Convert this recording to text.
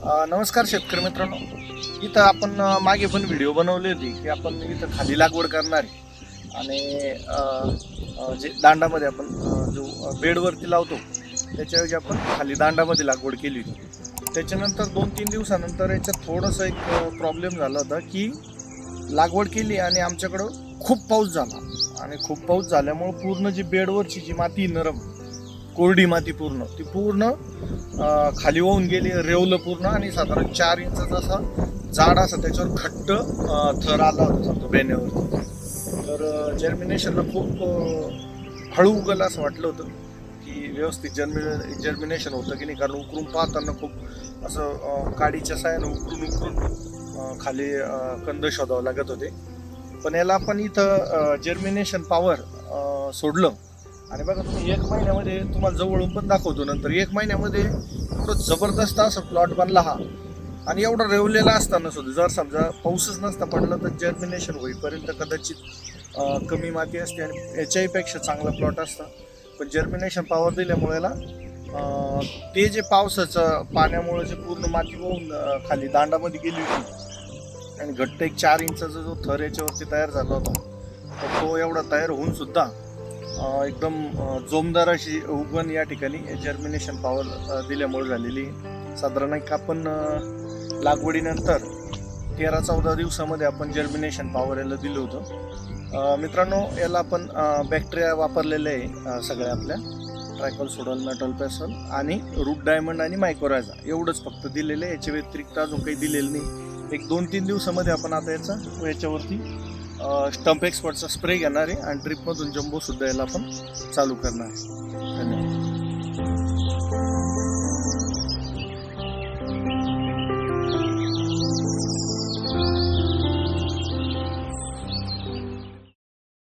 नमस्कार शेतकरी मित्रांनो. इथं आपण मागे पण व्हिडिओ बनवली होती की आपण इथं खाली लागवड करणार आहे आणि जे दांडामध्ये आपण जो बेडवरती लावतो त्याच्याऐवजी आपण खाली दांडामध्ये लागवड केली होती. त्याच्यानंतर 2-3 दिवसानंतर याच्यात थोडंसं एक प्रॉब्लेम झाला होता की लागवड केली आणि आमच्याकडं खूप पाऊस झाला आणि खूप पाऊस झाल्यामुळं पूर्ण जी बेडवरची जी माती नरम कोरडी माती ती पूर्ण खाली वाहून गेली, रेवलं पूर्ण आणि साधारण 4 इंचाचा असा जाड असा त्याच्यावर घट्ट थर आला होता समजा बेण्यावरती. तर जर्मिनेशनला खूप हळू उगल असं वाटलं होतं की व्यवस्थित जर्मिनेशन होतं की नाही, कारण उकरून पाहताना खूप असं काडीच्या साह्यानं उकरून खाली कंद शोधावं लागत होते. पण याला आपण इथं जर्मिनेशन पॉवर सोडलं आणि बघा तुम्ही 1 महिन्यामध्ये तुम्हाला जवळून पण दाखवतो नंतर 1 महिन्यामध्ये एवढं जबरदस्त असं प्लॉट बनला हा. आणि एवढा रेवलेला असताना सुद्धा जर समजा पाऊसच नसता पडला तर जर्मिनेशन होईपर्यंत कदाचित कमी माती असते आणि याच्याही पेक्षा चांगला प्लॉट असता. पण जर्मिनेशन पॉवर दिल्यामुळे याला ते जे पावसाचं पाण्यामुळे जे पूर्ण माती वाहून खाली दांडामध्ये गेली होती आणि घट्ट एक 4 इंचाचा जो थर याच्यावरती तयार झाला होता तर तो एवढा तयार होऊन सुद्धा एकदम जोमदार अशी उगवण या ठिकाणी जर्मिनेशन पॉवर दिल्यामुळे झालेली. साधारण एक आपण लागवडीनंतर 13-14 दिवसामध्ये आपण जर्मिनेशन पॉवर याला दिलं होतं. मित्रांनो, याला आपण बॅक्टेरिया वापरलेले आहे सगळ्या आपल्या ट्रायकॉलसोडॉल, मेटॉलपॅसॉल आणि रूट डायमंड आणि मायकोरायझा एवढंच फक्त दिलेलं आहे. याच्या व्यतिरिक्त अजून काही दिलेलं नाही. एक 2-3 दिवसामध्ये आपण आता याच्यावरती स्टंप एक्सपर्टचा स्प्रे घेणार आहे आणि ड्रिपमधून जम्बो सुद्धा याला आपण चालू करणार आहे. धन्यवाद.